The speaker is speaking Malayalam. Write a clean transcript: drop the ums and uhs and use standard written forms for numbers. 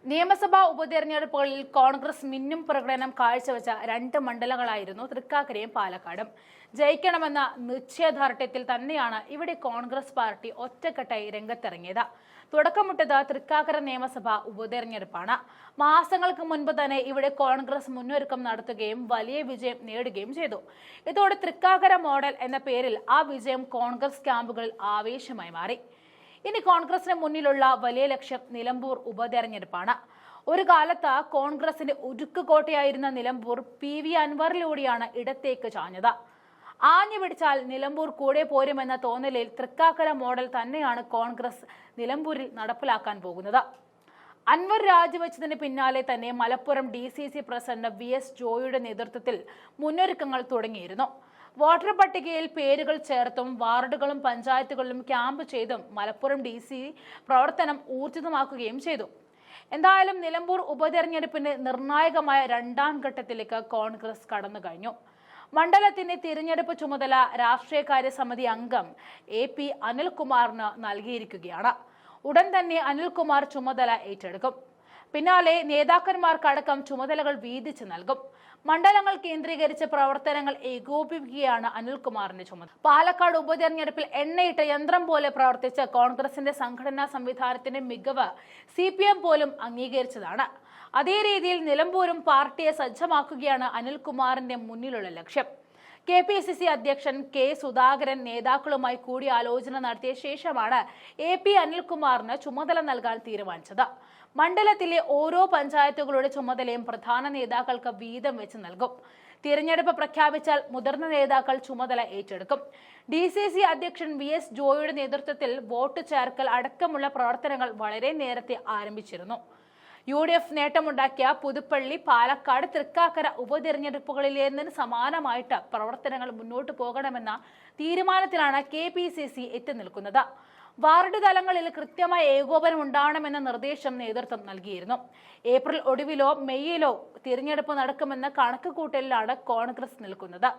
നിയമസഭാ ഉപതെരഞ്ഞെടുപ്പുകളിൽ കോൺഗ്രസ് മിന്നും പ്രകടനം കാഴ്ചവെച്ച രണ്ട് മണ്ഡലങ്ങളായിരുന്നു തൃക്കാക്കരയും പാലക്കാടും. ജയിക്കണമെന്ന നിശ്ചയദാർഢ്യത്തിൽ തന്നെയാണ് ഇവിടെ കോൺഗ്രസ് പാർട്ടി ഒറ്റക്കെട്ടായി രംഗത്തിറങ്ങിയത്. തുടക്കമിട്ടത് തൃക്കാക്കര നിയമസഭാ ഉപതെരഞ്ഞെടുപ്പാണ്. മാസങ്ങൾക്ക് മുൻപ് തന്നെ ഇവിടെ കോൺഗ്രസ് മുന്നൊരുക്കം നടത്തുകയും വലിയ വിജയം നേടുകയും ചെയ്തു. ഇതോടെ തൃക്കാക്കര മോഡൽ എന്ന പേരിൽ ആ വിജയം കോൺഗ്രസ് ക്യാമ്പുകളിൽ ആവേശമായി മാറി. ഇനി കോൺഗ്രസിന് മുന്നിലുള്ള വലിയ ലക്ഷ്യം നിലമ്പൂർ ഉപതെരഞ്ഞെടുപ്പാണ്. ഒരു കാലത്ത് കോൺഗ്രസിന്റെ ഉരുക്കുകോട്ടയായിരുന്ന നിലമ്പൂർ PV അൻവറിലൂടെയാണ് ഇടത്തേക്ക് ചാഞ്ഞത്. ആഞ്ഞു പിടിച്ചാൽ നിലമ്പൂർ കൂടെ പോരുമെന്ന തോന്നലിൽ തൃക്കാക്കര മോഡൽ തന്നെയാണ് കോൺഗ്രസ് നിലമ്പൂരിൽ നടപ്പിലാക്കാൻ പോകുന്നത്. അൻവർ രാജിവെച്ചതിന് പിന്നാലെ തന്നെ മലപ്പുറം DCC പ്രസിഡന്റ് VS ജോയിയുടെ നേതൃത്വത്തിൽ മുന്നൊരുക്കങ്ങൾ തുടങ്ങിയിരുന്നു. വോട്ടർ പട്ടികയിൽ പേരുകൾ ചേർത്തും വാർഡുകളും പഞ്ചായത്തുകളിലും ക്യാമ്പ് ചെയ്തും മലപ്പുറം DC പ്രവർത്തനം ഊർജിതമാക്കുകയും ചെയ്തു. എന്തായാലും നിലമ്പൂർ ഉപതെരഞ്ഞെടുപ്പിന്റെ നിർണായകമായ രണ്ടാം ഘട്ടത്തിലേക്ക് കോൺഗ്രസ് കടന്നു കഴിഞ്ഞു. മണ്ഡലത്തിന്റെ തിരഞ്ഞെടുപ്പ് ചുമതല രാഷ്ട്രീയകാര്യ സമിതി അംഗം AP അനിൽകുമാറിന് നൽകിയിരിക്കുകയാണ്. ഉടൻ തന്നെ അനിൽകുമാർ ചുമതല ഏറ്റെടുക്കും. പിന്നാലെ നേതാക്കന്മാർക്കടക്കം ചുമതലകൾ വീതിച്ചു നൽകും. മണ്ഡലങ്ങൾ കേന്ദ്രീകരിച്ച് പ്രവർത്തനങ്ങൾ ഏകോപിപ്പിക്കുകയാണ് അനിൽകുമാറിന്റെ ചുമതല. പാലക്കാട് ഉപതെരഞ്ഞെടുപ്പിൽ എണ്ണയിട്ട യന്ത്രം പോലെ പ്രവർത്തിച്ച കോൺഗ്രസിന്റെ സംഘടനാ സംവിധാനത്തിന്റെ മികവ് CPM പോലും അംഗീകരിച്ചതാണ്. അതേ രീതിയിൽ നിലമ്പൂരും പാർട്ടിയെ സജ്ജമാക്കുകയാണ് അനിൽകുമാറിന്റെ മുന്നിലുള്ള ലക്ഷ്യം. KPCC അധ്യക്ഷൻ K സുധാകരൻ നേതാക്കളുമായി കൂടിയാലോചന നടത്തിയ ശേഷമാണ് AP അനിൽകുമാറിന് ചുമതല നൽകാൻ തീരുമാനിച്ചത്. മണ്ഡലത്തിലെ ഓരോ പഞ്ചായത്തുകളുടെ ചുമതലയും പ്രധാന നേതാക്കൾക്ക് വീതം വെച്ച് നൽകും. തിരഞ്ഞെടുപ്പ് പ്രഖ്യാപിച്ചാൽ മുതിർന്ന നേതാക്കൾ ചുമതല ഏറ്റെടുക്കും. DCC അധ്യക്ഷൻ VS ജോയിയുടെ നേതൃത്വത്തിൽ വോട്ട് ചേർക്കൽ അടക്കമുള്ള പ്രവർത്തനങ്ങൾ വളരെ നേരത്തെ ആരംഭിച്ചിരുന്നു. UDF നേട്ടമുണ്ടാക്കിയ പുതുപ്പള്ളി, പാലക്കാട്, തൃക്കാക്കര ഉപതെരഞ്ഞെടുപ്പുകളിലേതിന് സമാനമായിട്ട് പ്രവർത്തനങ്ങൾ മുന്നോട്ട് പോകണമെന്ന തീരുമാനത്തിലാണ് KPCC എത്തി നിൽക്കുന്നത്. വാർഡ് തലങ്ങളിൽ കൃത്യമായ ഏകോപനം ഉണ്ടാവണമെന്ന നിർദ്ദേശം നേതൃത്വം നൽകിയിരുന്നു. ഏപ്രിൽ ഒടുവിലോ മെയ്യിലോ തിരഞ്ഞെടുപ്പ് നടക്കുമെന്ന കണക്കുകൂട്ടലിലാണ് കോൺഗ്രസ് നിൽക്കുന്നത്.